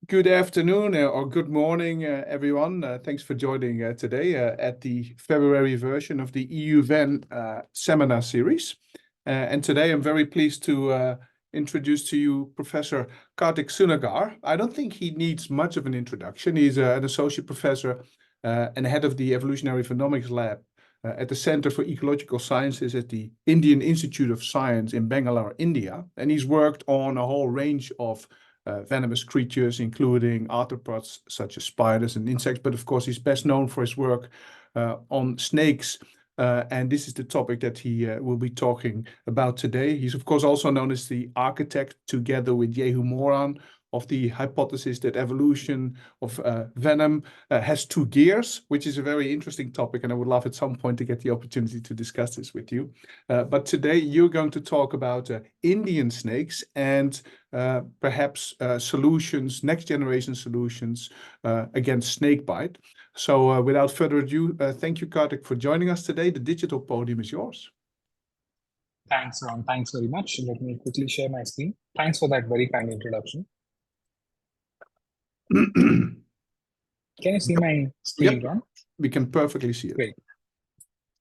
Good afternoon or good morning, everyone. Thanks for joining today at the February version of the EUVEN seminar series. And today I'm very pleased to introduce to you Professor Kartik Sunagar. I don't think he needs much of an introduction. He's an associate professor and head of the Evolutionary Phenomics Lab at the Center for Ecological Sciences at the Indian Institute of Science in Bangalore, India. And he's worked on a whole range of venomous creatures, including arthropods such as spiders and insects. But of course, he's best known for his work on snakes. And this is the topic that he will be talking about today. He's, of course, also known as the architect, together with Yehu Moran, of the hypothesis that evolution of venom has two gears, which is a very interesting topic. And I would love at some point to get the opportunity to discuss this with you. But today you're going to talk about Indian snakes and perhaps solutions, next generation solutions against snakebite. So without further ado, thank you, Kartik, for joining us today. The digital podium is yours. Thanks, Ron. Thanks very much. Let me quickly share my screen. Thanks for that very kind introduction. Can you see my screen, Yep, Ron? we can perfectly see it.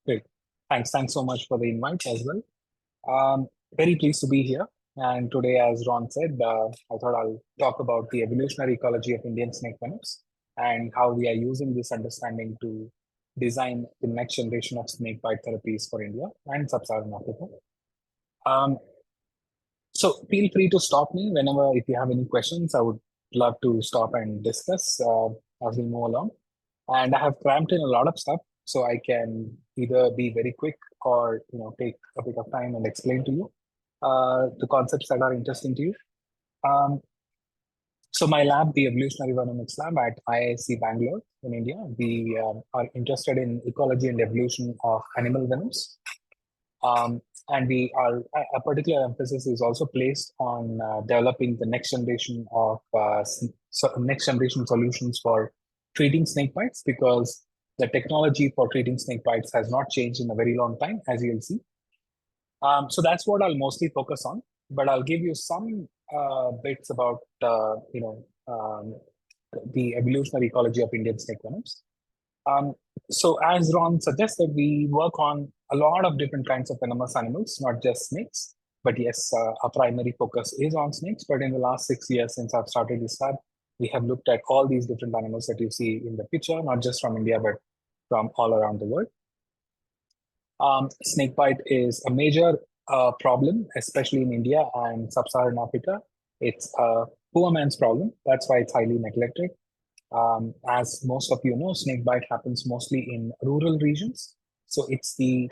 Great. Thanks so much for the invite as well. Very pleased to be here. And today, as Ron said, I thought I'll talk about the evolutionary ecology of Indian snake venoms and how we are using this understanding to design the next generation of snakebite therapies for India and Sub-Saharan Africa. So feel free to stop me whenever, if you have any questions. I would love to stop and discuss as we move along. And I have cramped in a lot of stuff, so I can either be very quick or take a bit of time and explain to you the concepts that are interesting to you. So my lab, the Evolutionary Phenomics Lab at IISc Bangalore in India, we are interested in ecology and evolution of animal venoms. And we are, a particular emphasis is also placed on developing the next generation of next generation solutions for treating snake bites, because the technology for treating snake bites has not changed in a very long time, as you'll see. So that's what I'll mostly focus on, but I'll give you some bits about the evolutionary ecology of Indian snake venoms. So as Ron suggested, we work on a lot of different kinds of venomous animals, not just snakes. But yes, our primary focus is on snakes. But in the last 6 years since I've started this lab, we have looked at all these different animals that you see in the picture, not just from India, but from all around the world. Snakebite is a major problem, especially in India and Sub-Saharan Africa. It's a poor man's problem. That's why it's highly neglected. As most of you know, snakebite happens mostly in rural regions. So it's the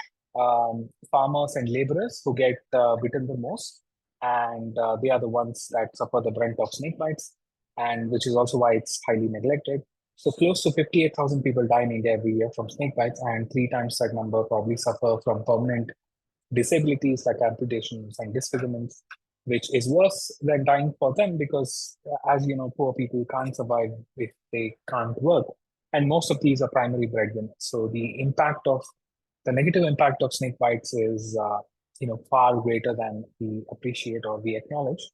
farmers and laborers who get bitten the most, and they are the ones that suffer the brunt of snake bites, and which is also why it's highly neglected. So close to 58,000 people die in India every year from snake bites, and 3 times that number probably suffer from permanent disabilities like amputations and disfigurements, which is worse than dying for them because, as you know, poor people can't survive if they can't work. And most of these are primary breadwinners. So the negative impact of snake bites is, far greater than we appreciate or we acknowledge.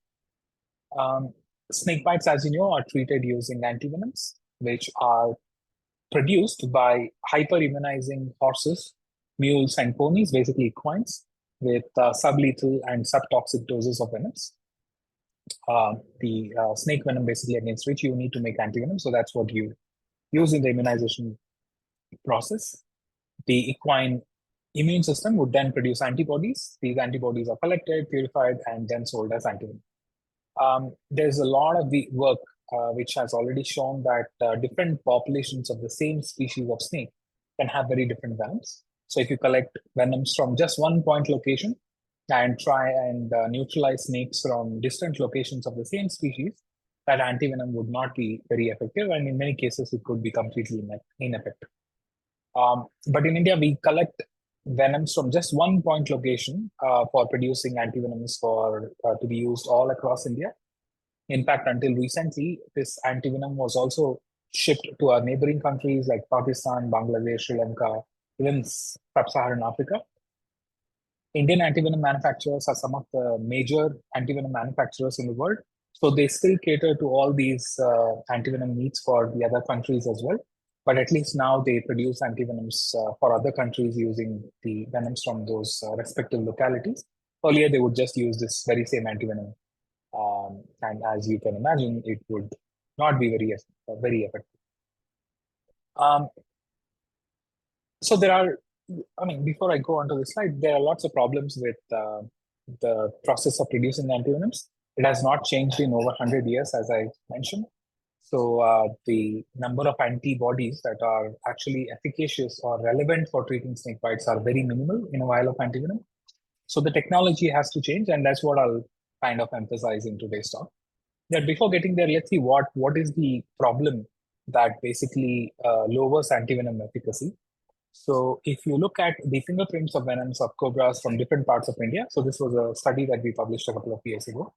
Snake bites, as you know, are treated using antivenoms, which are produced by hyperimmunizing horses, mules, and ponies, basically equines, with sublethal and subtoxic doses of venoms. The snake venom, basically, against which you need to make antivenom. So that's what you use in the immunization process. The equine immune system would then produce antibodies. These antibodies are collected, purified, and then sold as antivenom. There's a lot of the work which has already shown that different populations of the same species of snake can have very different venoms. So if you collect venoms from just one point location and try and neutralize snakes from distant locations of the same species, that antivenom would not be very effective, and in many cases it could be completely ineffective. But in India, we collect venoms from just one point location for producing antivenoms to be used all across India. In fact, until recently, this antivenom was also shipped to our neighboring countries like Pakistan, Bangladesh, Sri Lanka, even Sub-Saharan Africa. Indian antivenom manufacturers are some of the major antivenom manufacturers in the world. So they still cater to all these antivenom needs for the other countries as well. But at least now they produce antivenoms for other countries using the venoms from those respective localities. Earlier, they would just use this very same antivenom. And as you can imagine, it would not be very effective. So there are, before I go on to the slide, there are lots of problems with the process of producing antivenoms. It has not changed in over 100 years, as I mentioned. So the number of antibodies that are actually efficacious or relevant for treating snake bites are very minimal in a vial of antivenom. So the technology has to change, and that's what I'll kind of emphasize in today's talk. That before getting there, let's see what is the problem that basically lowers antivenom efficacy. So if you look at the fingerprints of venoms of cobras from different parts of India, so this was a study that we published a couple of years ago.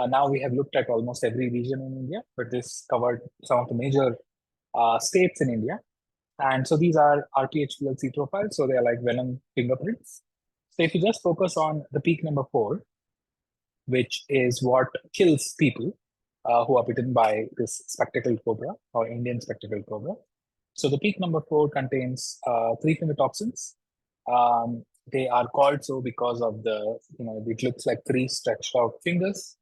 Now we have looked at almost every region in India, but this covered some of the major states in India. And so these are RPH-PLC profiles, so they are like venom fingerprints. So if you just focus on the peak number 4, which is what kills people who are bitten by this spectacled cobra or Indian spectacled cobra. So the peak number 4 contains 3 finger toxins. They are called so because of it looks like 3 stretched out fingers.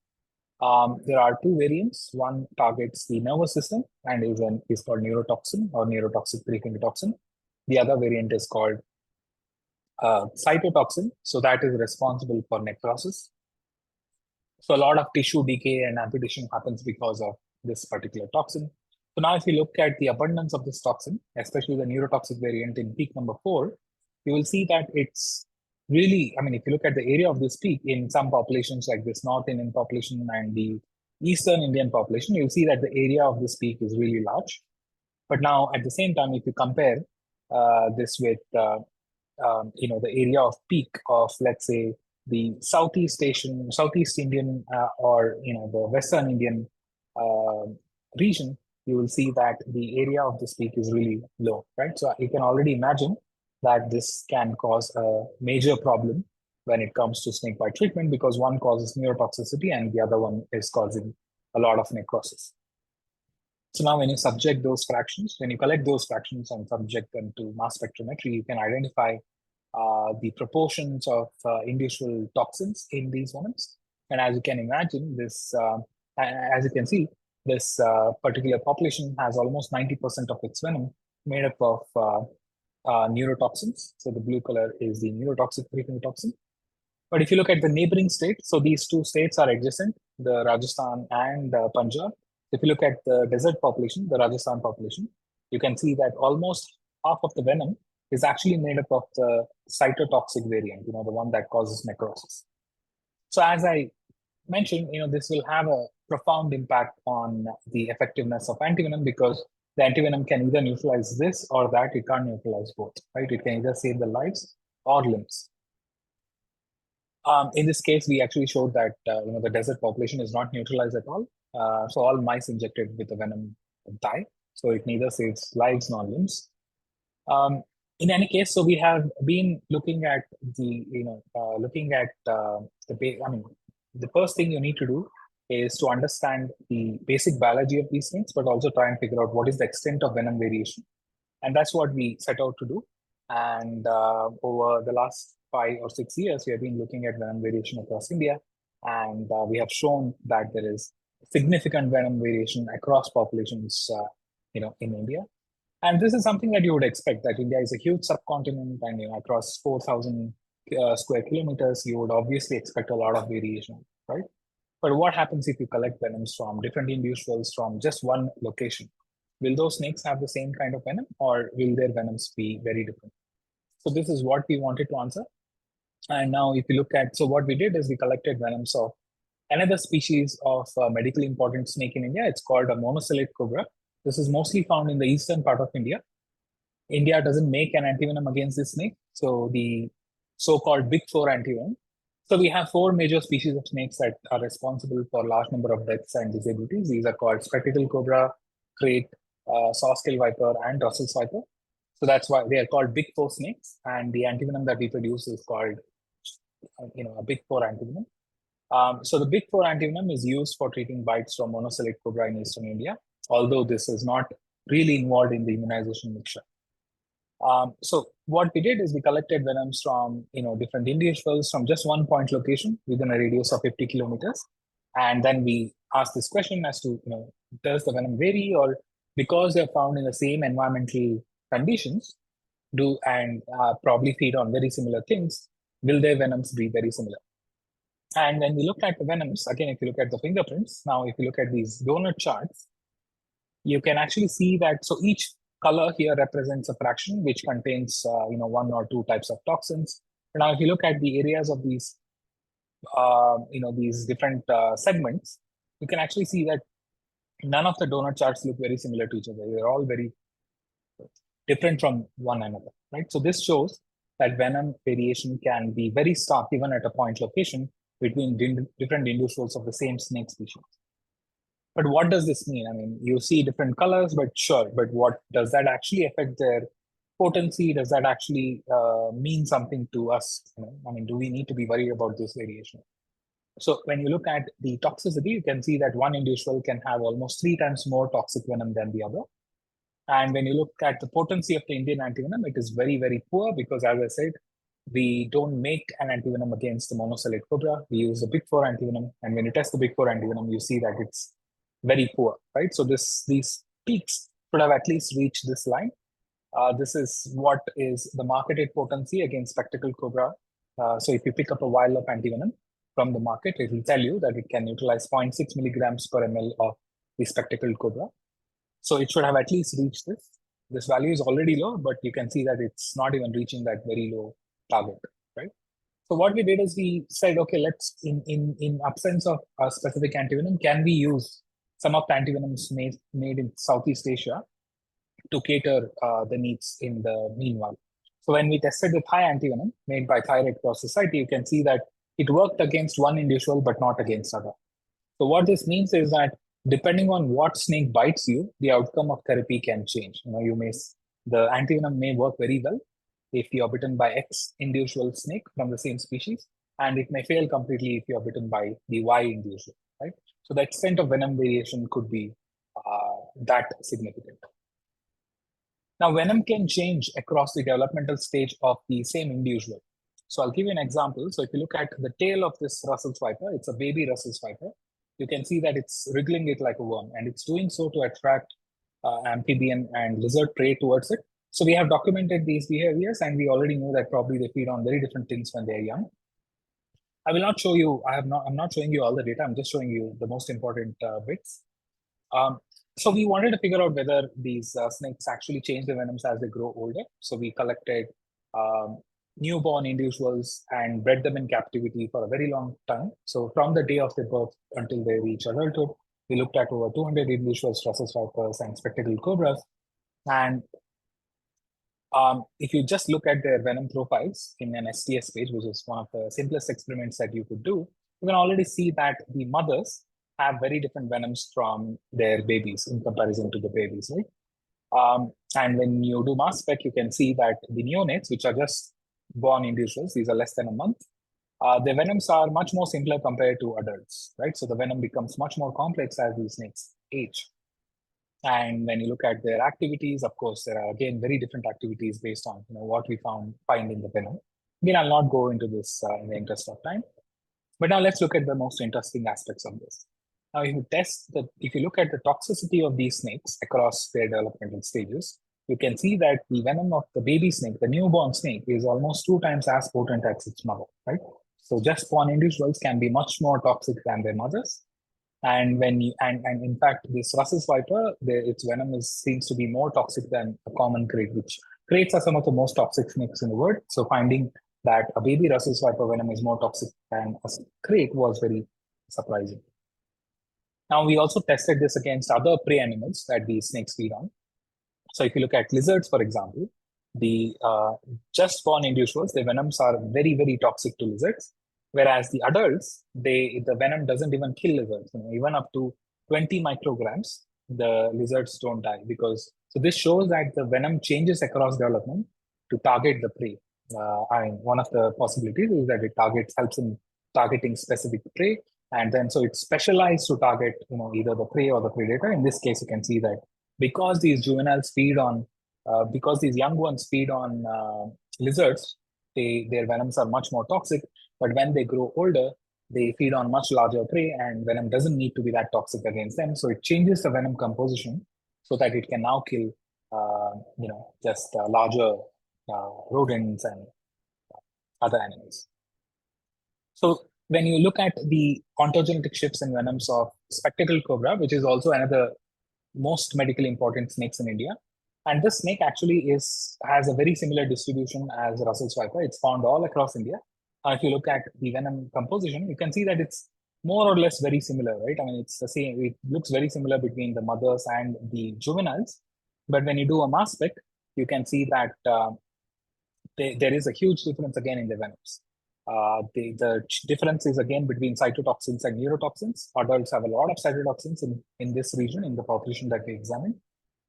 There are 2 variants. One targets the nervous system and is called neurotoxin or neurotoxic 3 finger toxin. The other variant is called cytotoxin. So that is responsible for necrosis. So a lot of tissue decay and amputation happens because of this particular toxin. So now if you look at the abundance of this toxin, especially the neurotoxic variant in peak number 4, you will see that it's really, if you look at the area of this peak in some populations like this North Indian population and the Eastern Indian population, you'll see that the area of this peak is really large. But now at the same time, if you compare this with, the area of peak of, let's say, the Southeast Indian or the Western Indian region, you will see that the area of this peak is really low, right? So you can already imagine that this can cause a major problem when it comes to snakebite treatment, because one causes neurotoxicity and the other one is causing a lot of necrosis. So now when you subject those fractions, when you collect those fractions and subject them to mass spectrometry, you can identify the proportions of individual toxins in these venoms. And as you can imagine, as you can see, this particular population has almost 90% of its venom made up of neurotoxins. So the blue color is the neurotoxic 3 finger toxin. But if you look at the neighboring states, so these 2 states are adjacent, the Rajasthan and Punjab. If you look at the desert population, the Rajasthan population, you can see that almost half of the venom is actually made up of the cytotoxic variant, the one that causes necrosis. So as I mentioned, this will have a profound impact on the effectiveness of antivenom, because the antivenom can either neutralize this or that. It can't neutralize both, right? It can either save the lives or limbs. In this case, we actually showed that the desert population is not neutralized at all. So all mice injected with the venom die. So it neither saves lives nor limbs. In any case, so we have been looking at the first thing you need to do is to understand the basic biology of these things, but also try and figure out what is the extent of venom variation. And that's what we set out to do. And over the last 5 or 6 years, we have been looking at venom variation across India. And we have shown that there is significant venom variation across populations, in India. And this is something that you would expect, that India is a huge subcontinent, and across 4,000 square kilometers, you would obviously expect a lot of variation, right? But what happens if you collect venoms from different individuals from just one location? Will those snakes have the same kind of venom, or will their venoms be very different? So this is what we wanted to answer. And now if you look at, so what we did is we collected venoms of another species of medically important snake in India. It's called a monocellate cobra. This is mostly found in the eastern part of India. India doesn't make an antivenom against this snake, so the so-called big 4 antivenom. So we have 4 major species of snakes that are responsible for a large number of deaths and disabilities. These are called spectacled cobra, krait, saw-scale viper, and Russell's viper. So that's why they are called big 4 snakes, and the antivenom that we produce is called, a big 4 antivenom. So the big four antivenom is used for treating bites from monocellular cobra in eastern India, although this is not really involved in the immunization mixture. So what we did is we collected venoms from different individuals from just one point location within a radius of 50 kilometers, and then we asked this question as to does the venom vary, or because they're found in the same environmental conditions, probably feed on very similar things, will their venoms be very similar? And when we look at the venoms, again, if you look at the fingerprints, now if you look at these donut charts, you can actually see that, so each color here represents a fraction which contains one or two types of toxins. Now, if you look at the areas of these these different segments, you can actually see that none of the donut charts look very similar to each other. They're all very different from one another, right? So this shows that venom variation can be very stark even at a point location between different individuals of the same snake species. But what does this mean? I mean, you see different colors, but sure, but what does that actually affect their potency? Does that actually mean something to us? I mean, do we need to be worried about this variation? So when you look at the toxicity, you can see that one individual can have almost 3 times more toxic venom than the other. And when you look at the potency of the Indian antivenom, it is very, very poor because, as I said, we don't make an antivenom against the monocellular cobra. We use the big four antivenom. And when you test the big four antivenom, you see that it's very poor, right? So these peaks should have at least reached this line. This is what is the marketed potency against spectacled cobra. So if you pick up a vial of antivenom from the market, it will tell you that it can neutralize 0.6 milligrams per ml of the spectacled cobra. So it should have at least reached this. This value is already low, but you can see that it's not even reaching that very low target, right? So what we did is we said, okay, let's in absence of a specific antivenom, can we use some of the antivenoms made in Southeast Asia to cater the needs in the meanwhile? So when we tested with high antivenom made by Thyroid Cross Society, you can see that it worked against one individual, but not against other. So what this means is that depending on what snake bites you, the outcome of therapy can change. The antivenom may work very well if you are bitten by X individual snake from the same species, and it may fail completely if you are bitten by the Y individual, right? So the extent of venom variation could be that significant. Now, venom can change across the developmental stage of the same individual. So I'll give you an example. So if you look at the tail of this Russell's viper, it's a baby Russell's viper. You can see that it's wriggling it like a worm, and it's doing so to attract amphibian and lizard prey towards it. So we have documented these behaviors, and we already know that probably they feed on very different things when they're young. I will not show you, I'm not showing you all the data. I'm just showing you the most important bits. So we wanted to figure out whether these snakes actually change their venoms as they grow older. So we collected newborn individuals and bred them in captivity for a very long time. So from the day of their birth until they reach adulthood, we looked at over 200 individuals, Russell's vipers and spectacled cobras. And if you just look at their venom profiles in an STS page, which is one of the simplest experiments that you could do, you can already see that the mothers have very different venoms from their babies in comparison to the babies, right? And when you do mass spec, you can see that the neonates, which are just born individuals, these are less than a month, their venoms are much more simpler compared to adults, right? So the venom becomes much more complex as these snakes age. And when you look at their activities, of course, there are again very different activities based on what we find in the venom. Again, I'll not go into this in the interest of time. But now let's look at the most interesting aspects of this. Now, if you look at the toxicity of these snakes across their developmental stages, you can see that the venom of the baby snake, the newborn snake, is almost 2 times as potent as its mother, right? So just born individuals can be much more toxic than their mothers. And in fact, this Russell's viper, its venom seems to be more toxic than a common crate, which crates are some of the most toxic snakes in the world. So finding that a baby Russell's viper venom is more toxic than a crate was very surprising. Now, we also tested this against other prey animals that these snakes feed on. So if you look at lizards, for example, the just born individuals, their venoms are very, very toxic to lizards. Whereas the adults, the venom doesn't even kill lizards. Even up to 20 micrograms, the lizards don't die so this shows that the venom changes across development to target the prey. One of the possibilities is that it helps in targeting specific prey. And then so it's specialized to target, either the prey or the predator. In this case, you can see that because these juveniles feed on, because these young ones feed on lizards, their venoms are much more toxic. But when they grow older, they feed on much larger prey, and venom doesn't need to be that toxic against them. So it changes the venom composition so that it can now kill, just larger rodents and other animals. So when you look at the ontogenetic shifts in venoms of spectacled cobra, which is also another most medically important snakes in India, and this snake actually has a very similar distribution as Russell's viper. It's found all across India. If you look at the venom composition, you can see that it's more or less very similar, right? I mean, it's the same. It looks very similar between the mothers and the juveniles. But when you do a mass spec, you can see that there is a huge difference again in the venoms. The difference is again between cytotoxins and neurotoxins. Adults have a lot of cytotoxins in this region, in the population that we examined,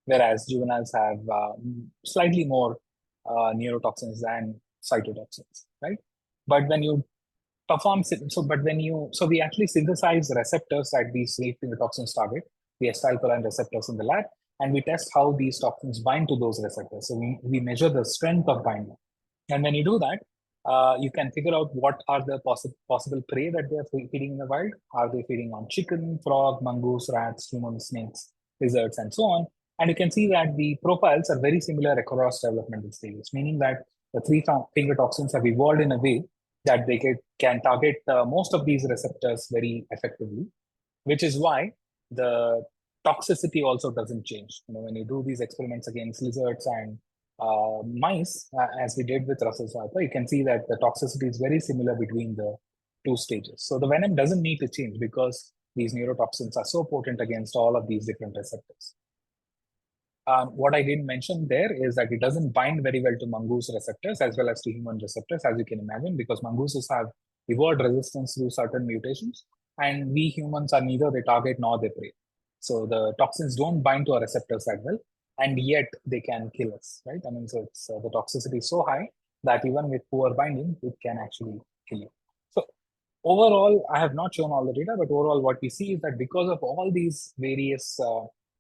whereas juveniles have slightly more neurotoxins than cytotoxins, right? But when you perform, so we actually synthesize receptors that these sleep toxins target, the acetylcholine receptors in the lab, and we test how these toxins bind to those receptors. So we measure the strength of binding. And when you do that, you can figure out what are the possible prey that they are feeding in the wild. Are they feeding on chicken, frog, mongoose, rats, human, snakes, lizards, and so on? And you can see that the profiles are very similar across developmental stages, meaning that the three-finger toxins have evolved in a way that they can target most of these receptors very effectively, which is why the toxicity also doesn't change. When you do these experiments against lizards and mice, as we did with Russell's viper, you can see that the toxicity is very similar between the two stages. So the venom doesn't need to change because these neurotoxins are so potent against all of these different receptors. What I didn't mention there is that it doesn't bind very well to mongoose receptors as well as to human receptors, as you can imagine, because mongooses have evolved resistance to certain mutations, and we humans are neither the target nor the prey. So the toxins don't bind to our receptors that well, and yet they can kill us, right? I mean, so it's the toxicity is so high that even with poor binding, it can actually kill you. So overall, I have not shown all the data, but overall what we see is that because of all these various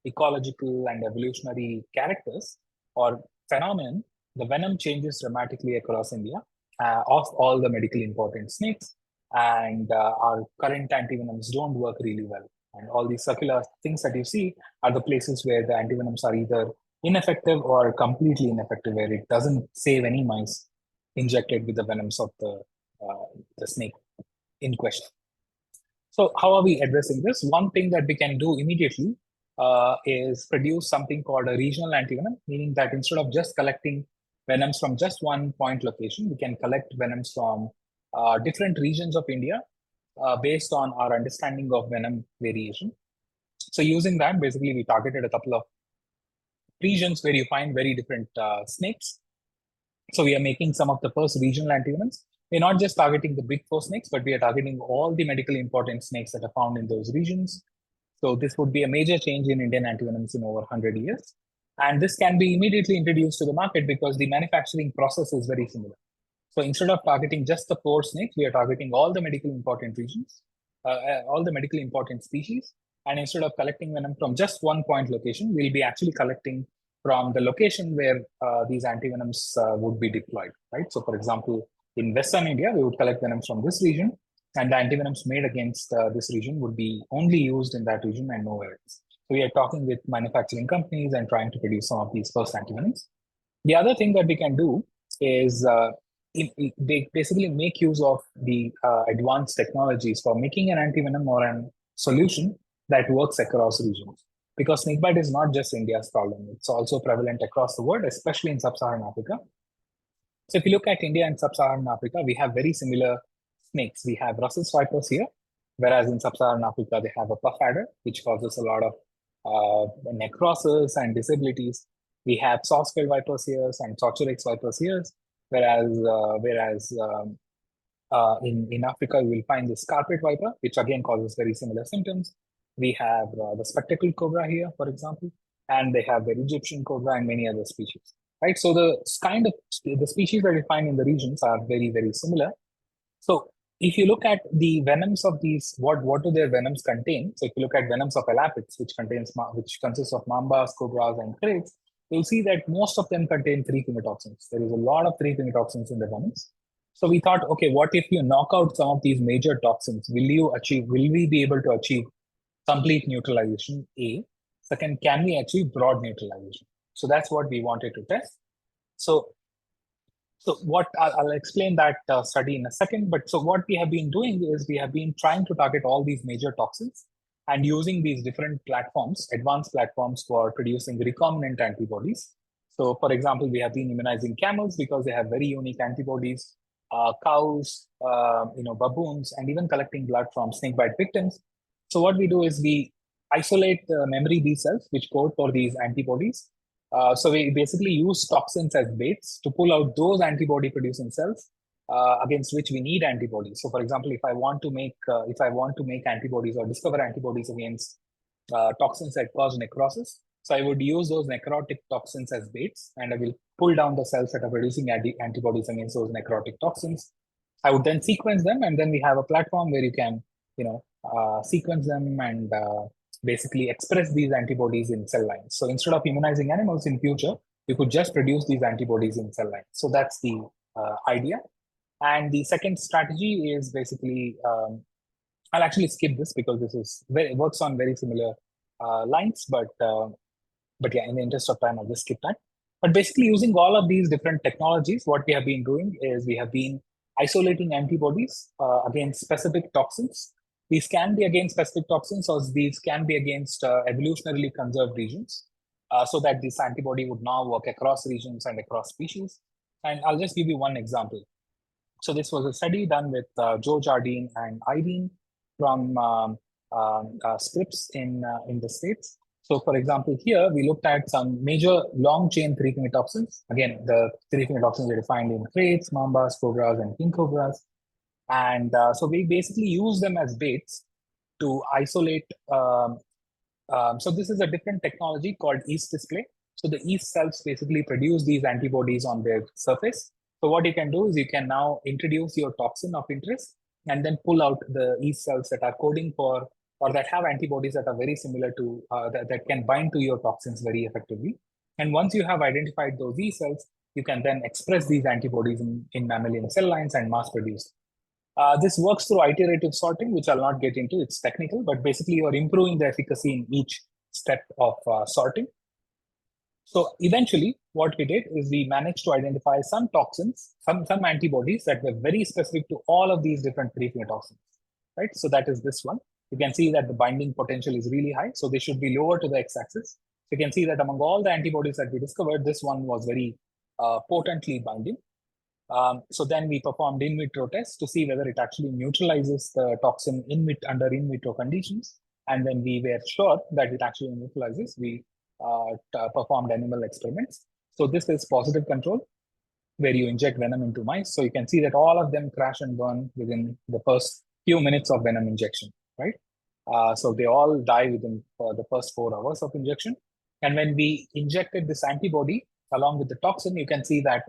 ecological and evolutionary characters or phenomenon, the venom changes dramatically across India of all the medically important snakes, and our current antivenoms don't work really well. And all these circular things that you see are the places where the antivenoms are either ineffective or completely ineffective, where it doesn't save any mice injected with the venoms of the snake in question. So how are we addressing this? One thing that we can do immediately is produce something called a regional antivenom, meaning that instead of just collecting venoms from just one point location, we can collect venoms from different regions of India based on our understanding of venom variation. So using that, basically we targeted a couple of regions where you find very different snakes. So we are making some of the first regional antivenoms. We're not just targeting the big four snakes, but we are targeting all the medically important snakes that are found in those regions. So this would be a major change in Indian antivenoms in over 100 years. And this can be immediately introduced to the market because the manufacturing process is very similar. So instead of targeting just the four snakes, we are targeting all the medically important regions, all the medically important species. And instead of collecting venom from just one point location, we'll be actually collecting from the location where these antivenoms would be deployed, right? So for example, in Western India, we would collect venoms from this region, and the antivenoms made against this region would be only used in that region and nowhere else. So we are talking with manufacturing companies and trying to produce some of these first antivenoms. The other thing that we can do is they basically make use of the advanced technologies for making an antivenom or a solution that works across regions. Because snakebite is not just India's problem, it's also prevalent across the world, especially in sub-Saharan Africa. So if you look at India and sub-Saharan Africa, we have very similar snakes. We have Russell's vipers here, whereas in sub-Saharan Africa, they have a puff adder, which causes a lot of necrosis and disabilities. We have saw-scaled vipers here and Torturex vipers here, whereas in Africa, you will find this carpet viper, which again causes very similar symptoms. We have the spectacled cobra here, for example, and they have the Egyptian cobra and many other species, right? So the species that we find in the regions are very, very similar. So if you look at the venoms of these, what do their venoms contain? So if you look at venoms of elapids, which consists of mambas, cobras, and kraits, you'll see that most of them contain 3 chemotoxins. There is a lot of 3 chemotoxins in the venoms. So we thought, okay, what if you knock out some of these major toxins? Will we be able to achieve complete neutralization? A. Second, can we achieve broad neutralization? So that's what we wanted to test. So what I'll explain that study in a second. But so what we have been doing is we have been trying to target all these major toxins and using these different platforms, advanced platforms for producing recombinant antibodies. So for example, we have been immunizing camels because they have very unique antibodies, cows, baboons, and even collecting blood from snakebite victims. So what we do is we isolate the memory B cells, which code for these antibodies. So we basically use toxins as baits to pull out those antibody producing cells against which we need antibodies. So for example, if I want to make antibodies or discover antibodies against toxins that cause necrosis, so I would use those necrotic toxins as baits, and I will pull down the cells that are producing antibodies against those necrotic toxins. I would then sequence them, and then we have a platform where you can, sequence them and basically express these antibodies in cell lines. So instead of immunizing animals in future, you could just produce these antibodies in cell lines. So that's the idea. And the second strategy is basically, I'll actually skip this because it works on very similar lines, but yeah, in the interest of time, I'll just skip that. But basically using all of these different technologies, what we have been doing is we have been isolating antibodies against specific toxins. These can be against specific toxins, or these can be against evolutionarily conserved regions, so that this antibody would now work across regions and across species. And I'll just give you one example. So this was a study done with Joe Jardine and Irene from Scripps in the States. So for example, here we looked at some major long-chain 3 chemotoxins. Again, the 3 chemotoxins are defined in kraits, mambas, cobras, and king cobras. And so we basically use them as baits to isolate. So this is a different technology called yeast display. So the yeast cells basically produce these antibodies on their surface. So what you can do is you can now introduce your toxin of interest and then pull out the yeast cells that are coding for, or that have antibodies that are very similar to, that can bind to your toxins very effectively. And once you have identified those yeast cells, you can then express these antibodies in mammalian cell lines and mass produce. This works through iterative sorting, which I'll not get into. It's technical, but basically you're improving the efficacy in each step of sorting. So eventually, what we did is we managed to identify some toxins, some antibodies that were very specific to all of these different 3 chemotoxins, right? So that is this one. You can see that the binding potential is really high, so they should be lower to the x-axis. So you can see that among all the antibodies that we discovered, this one was very potently binding. So then we performed in vitro tests to see whether it actually neutralizes the toxin under in vitro conditions. And when we were sure that it actually neutralizes, we performed animal experiments. So this is positive control, where you inject venom into mice. So you can see that all of them crash and burn within the first few minutes of venom injection, right? So they all die within the first 4 hours of injection. And when we injected this antibody along with the toxin, you can see that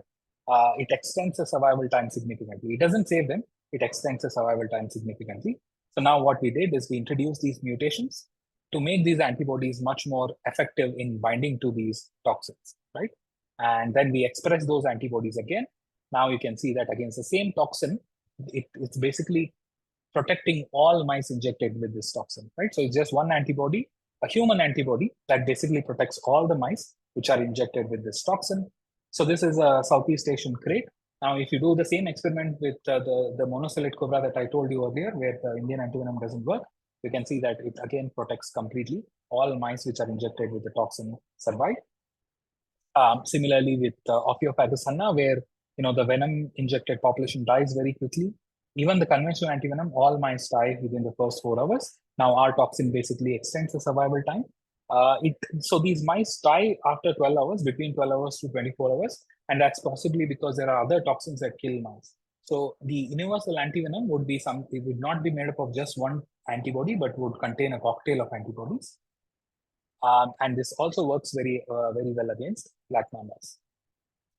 it extends the survival time significantly. It doesn't save them, it extends the survival time significantly. So now what we did is we introduced these mutations to make these antibodies much more effective in binding to these toxins, right? And then we express those antibodies again. Now you can see that against the same toxin, it's basically protecting all mice injected with this toxin, right? So it's just one antibody, a human antibody that basically protects all the mice which are injected with this toxin. So this is a Southeast Asian crate. Now, if you do the same experiment with the monocellate cobra that I told you earlier, where the Indian antivenom doesn't work, you can see that it again protects completely. All mice which are injected with the toxin survive. Similarly with Ophiopagus hanna, where the venom injected population dies very quickly. Even the conventional antivenom, all mice die within the first 4 hours. Now our toxin basically extends the survival time. So these mice die after 12 hours, between 12 hours to 24 hours, and that's possibly because there are other toxins that kill mice. So the universal antivenom it would not be made up of just one antibody, but would contain a cocktail of antibodies. And this also works very well against black mambas.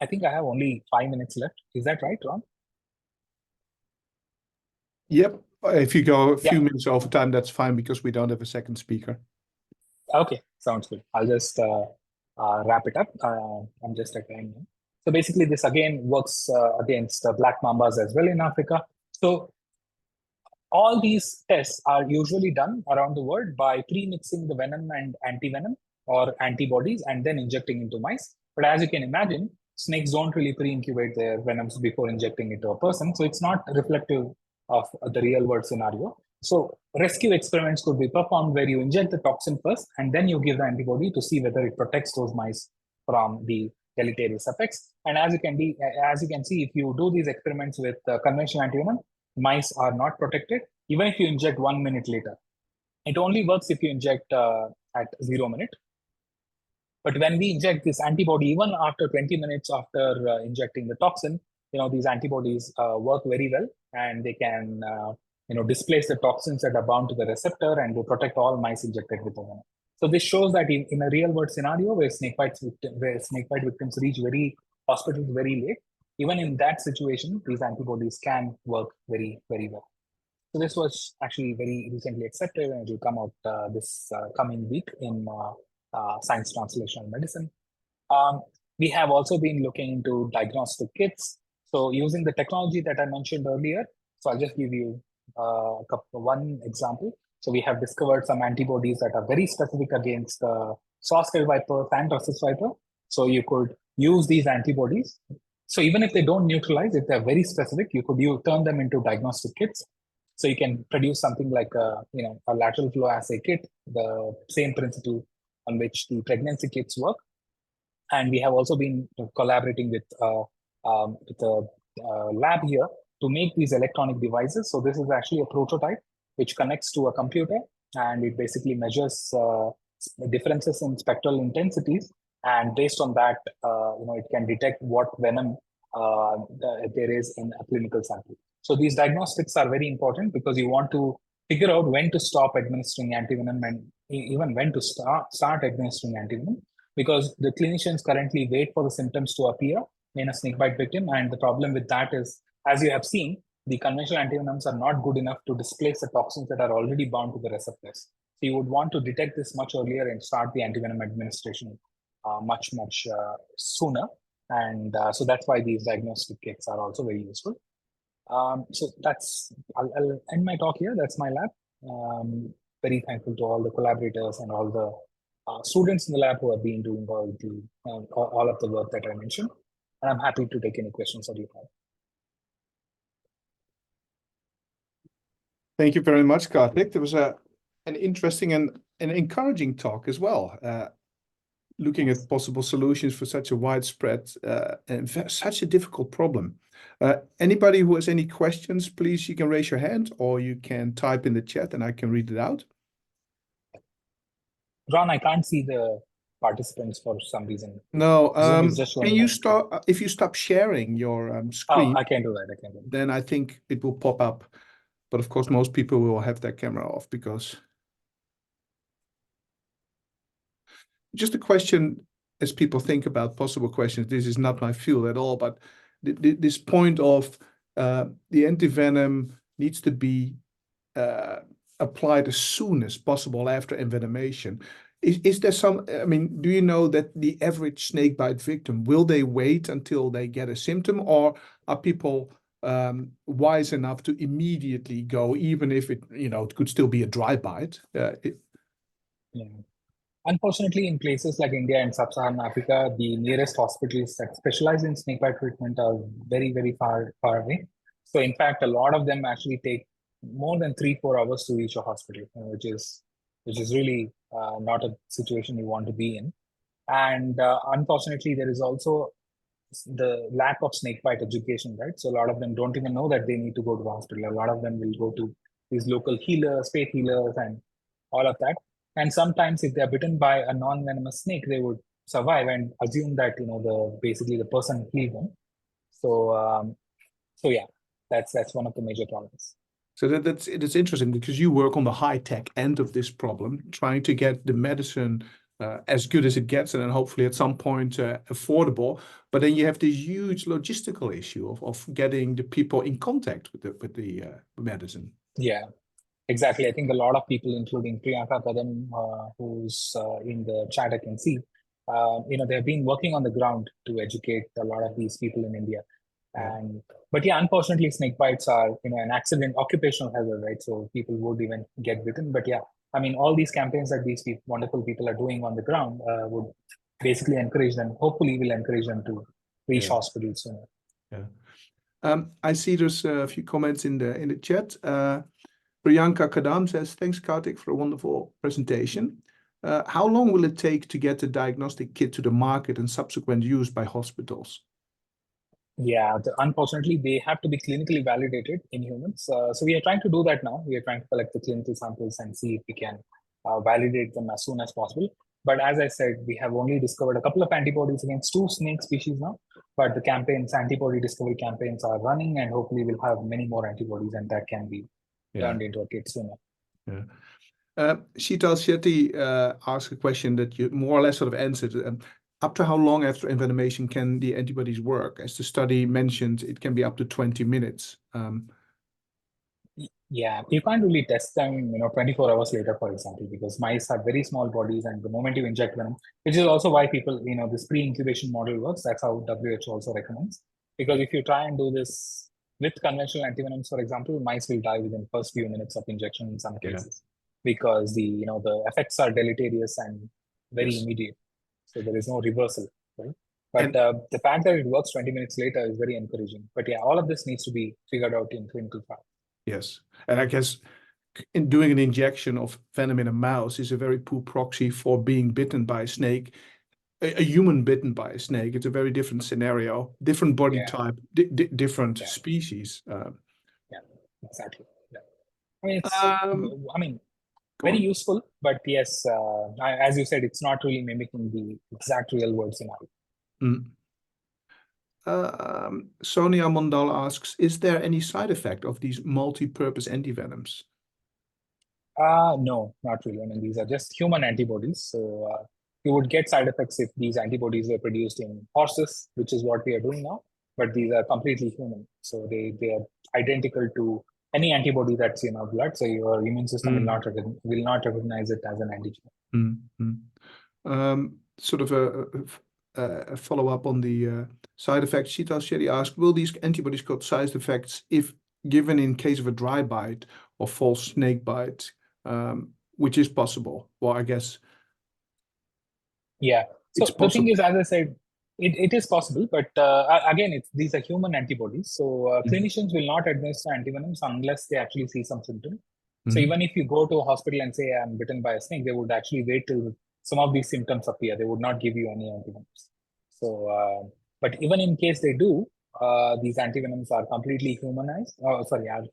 I think I have only 5 minutes left. Is that right, Ron? Yep. If you go a few Yeah. minutes over time, that's fine because we don't have a second speaker. Okay, sounds good. I'll just wrap it up. I'm just agreeing now. So basically, this again works against black mambas as well in Africa. So all these tests are usually done around the world by pre-mixing the venom and anti-venom or antibodies and then injecting into mice. But as you can imagine, snakes don't really pre-incubate their venoms before injecting into a person. So it's not reflective of the real world scenario. So rescue experiments could be performed where you inject the toxin first and then you give the antibody to see whether it protects those mice from the deleterious effects. And as you can see, if you do these experiments with conventional antivenom, mice are not protected, even if you inject 1 minute later. It only works if you inject at 0 minute. But when we inject this antibody, even after 20 minutes after injecting the toxin, these antibodies work very well and they can, displace the toxins that are bound to the receptor and they protect all mice injected with the venom. So this shows that in a real world scenario where snakebite victims reach hospitals very late, even in that situation, these antibodies can work very, very well. So this was actually very recently accepted and it will come out this coming week in Science Translational Medicine. We have also been looking into diagnostic kits. So using the technology that I mentioned earlier, so I'll just give you one example. So we have discovered some antibodies that are very specific against saw-scale vipers and rhesus viper. So you could use these antibodies. So even if they don't neutralize, if they're very specific, you could turn them into diagnostic kits. So you can produce something like a lateral flow assay kit, the same principle on which the pregnancy kits work. And we have also been collaborating with a lab here to make these electronic devices. So this is actually a prototype which connects to a computer and it basically measures differences in spectral intensities. And based on that, it can detect what venom there is in a clinical sample. So these diagnostics are very important because you want to figure out when to stop administering antivenom and even when to start administering antivenom, because the clinicians currently wait for the symptoms to appear in a snakebite victim. And the problem with that is, as you have seen, the conventional antivenoms are not good enough to displace the toxins that are already bound to the receptors. So you would want to detect this much earlier and start the antivenom administration much sooner. And so that's why these diagnostic kits are also very useful. So I'll end my talk here. That's my lab. Very thankful to all the collaborators and all the students in the lab who have been doing all of the work that I mentioned. And I'm happy to take any questions that you have. Thank you very much, Kartik. There was an interesting and an encouraging talk as well, looking at possible solutions for such a widespread and such a difficult problem. Anybody who has any questions, please, you can raise your hand or you can type in the chat and I can read it out. Ron, I can't see the participants for some reason. No, can you start, if you stop sharing your screen. Oh, I can do that. Then I think it will pop up. But of course, most people will have their camera off because just a question as people think about possible questions. This is not my field at all, but this point of the antivenom needs to be applied as soon as possible after envenomation. Is there some, I mean, do you know that the average snakebite victim, will they wait until they get a symptom, or are people wise enough to immediately go, even if it could still be a dry bite? Yeah. Unfortunately, in places like India and Sub-Saharan Africa, the nearest hospitals that specialize in snakebite treatment are very, very far away. So in fact, a lot of them actually take more than 3-4 hours to reach a hospital, which is really not a situation you want to be in. And unfortunately, there is also the lack of snakebite education, right? So a lot of them don't even know that they need to go to the hospital. A lot of them will go to these local healers, faith healers, and all of that. And sometimes if they're bitten by a non-venomous snake, they would survive and assume that basically the person healed them. So yeah, that's one of the major problems. So it's interesting because you work on the high-tech end of this problem, trying to get the medicine as good as it gets, and then hopefully at some point affordable. But then you have this huge logistical issue of getting the people in contact with the medicine. Yeah, exactly. I think a lot of people, including Priyanka Kadam, who's in the chat, I can see, they've been working on the ground to educate a lot of these people in India. Yeah. But yeah, unfortunately, snake bites are, an accident, occupational hazard, right? So people would even get bitten. But yeah, I mean, all these campaigns that these wonderful people are doing on the ground would basically encourage them, hopefully will encourage them to reach hospitals sooner. Yeah. I see there's a few comments in the chat. Priyanka Kadam says, thanks, Kartik, for a wonderful presentation. How long will it take to get the diagnostic kit to the market and subsequent use by hospitals? Yeah, unfortunately, they have to be clinically validated in humans. So we are trying to do that now. We are trying to collect the clinical samples and see if we can validate them as soon as possible. But as I said, we have only discovered a couple of antibodies against 2 snake species now. But the campaigns, antibody discovery campaigns are running, and hopefully we'll have many more antibodies, and that can be turned into a kit sooner. Yeah. Sheetal Shetty asked a question that you more or less sort of answered. Up to how long after envenomation can the antibodies work? As the study mentioned, it can be up to 20 minutes. Yeah, you can't really test them, 24 hours later, for example, because mice have very small bodies, and the moment you inject venom, which is also why people, this pre-incubation model works. That's how WHO also recommends. Because if you try and do this with conventional antivenoms, for example, mice will die within first few minutes of injection in some cases, because the effects are deleterious and very immediate. So there is no reversal, right? But the fact that it works 20 minutes later is very encouraging. But yeah, all of this needs to be figured out in clinical trials. Yes, and I guess in doing an injection of venom in a mouse is a very poor proxy for being bitten by a snake. A human bitten by a snake, it's a very different scenario, different body type, different species. Yeah, exactly. Yeah. I mean, it's, very useful, but yes, as you said, it's not really mimicking the exact real world scenario. Sonia Mondal asks, is there any side effect of these multi-purpose antivenoms? No, not really. I mean, these are just human antibodies. So you would get side effects if these antibodies were produced in horses, which is what we are doing now. But these are completely human. So they are identical to any antibody that's in our blood. So your immune system will not recognize it as an antigen. Sort of a follow-up on the side effects. Sheetal Shetty asked, will these antibodies cause side effects if given in case of a dry bite or false snake bite, which is possible? Well, I guess. Yeah. So the thing is, as I said, it is possible, but again, these are human antibodies. So clinicians will not administer antivenoms unless they actually see some symptom. So even if you go to a hospital and say, I'm bitten by a snake, they would actually wait till some of these symptoms appear. They would not give you any antivenoms. So, but even in case they do, these antivenoms are completely humanized. Are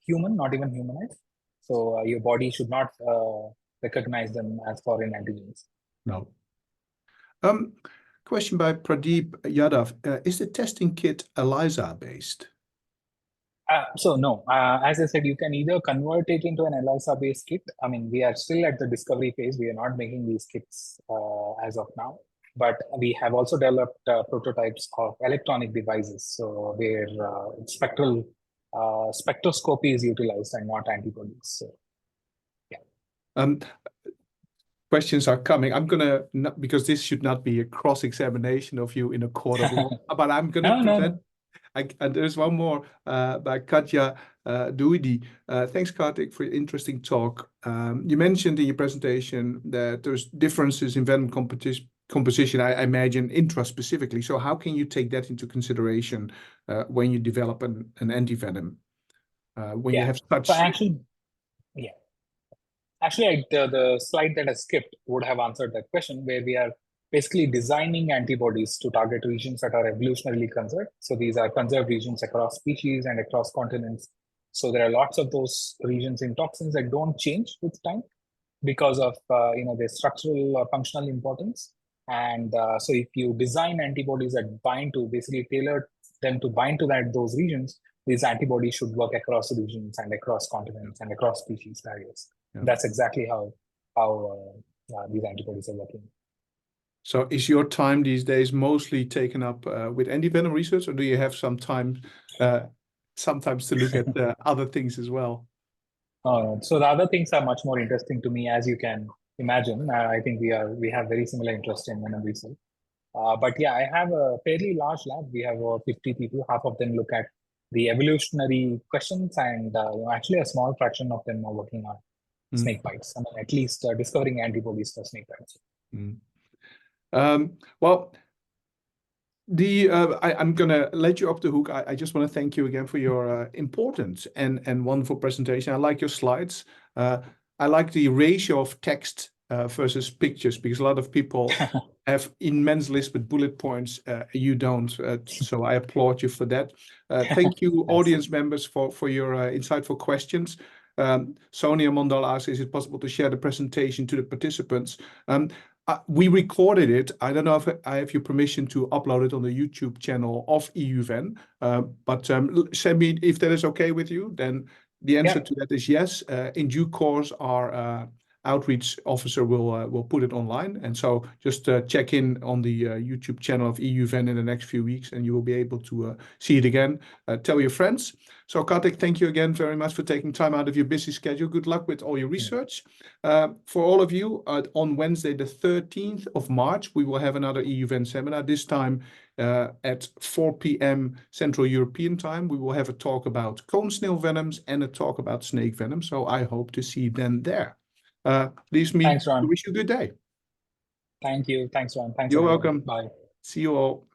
human, not even humanized. So your body should not recognize them as foreign antigens. No. Question by Pradeep Yadav. Is the testing kit ELISA-based? So no, as I said, you can either convert it into an ELISA-based kit. I mean, we are still at the discovery phase. We are not making these kits as of now. But we have also developed prototypes of electronic devices, so where spectroscopy is utilized and not antibodies. So, yeah. Questions are coming. I'm gonna because this should not be a cross-examination of you in a court of law, but I'm gonna present. And there's one more by Katja Douidi. Thanks, Kartik, for your interesting talk. You mentioned in your presentation that there's differences in venom composition, I imagine, intraspecifically. So how can you take that into consideration when you develop an antivenom? When you have such... So actually, the slide that I skipped would have answered that question, where we are basically designing antibodies to target regions that are evolutionarily conserved. So these are conserved regions across species and across continents. So there are lots of those regions in toxins that don't change with time because of their structural or functional importance. And so if you design antibodies that bind to, basically tailor them to bind to those regions, these antibodies should work across regions and across continents and across species barriers. That's exactly how these antibodies are working. So is your time these days mostly taken up with anti-venom research, or do you have some time sometimes to look at other things as well? So the other things are much more interesting to me, as you can imagine. I think we have very similar interest in venom research. But yeah, I have a fairly large lab. We have 50 people. Half of them look at the evolutionary questions, and actually a small fraction of them are working on snake bites. I mean, at least discovering antibodies for snake bites. Well, I'm gonna let you off the hook. I just want to thank you again for your important and wonderful presentation. I like your slides. I like the ratio of text versus pictures, because a lot of people have immense lists with bullet points. You don't, so I applaud you for that. Thank you, audience members, for your insightful questions. Sonia Mondal asks, is it possible to share the presentation to the participants? We recorded it. I don't know if I have your permission to upload it on the YouTube channel of EUVEN, but send me if that is okay with you. Then the answer to that is yes. In due course, our outreach officer will put it online, and so just check in on the YouTube channel of EUVEN in the next few weeks, and you will be able to see it again. Tell your friends. So Kartik, thank you again very much for taking time out of your busy schedule. Good luck with all your research. For all of you, on Wednesday, the 13th of March, we will have another EUVEN seminar, this time at 4 p.m. Central European time. We will have a talk about cone snail venoms and a talk about snake venom. So I hope to see you then there. Leaves me Thanks, Ron. to wish you a good day. Thank you. Thanks, Ron. Thanks, You're everyone. welcome. Bye. See you all.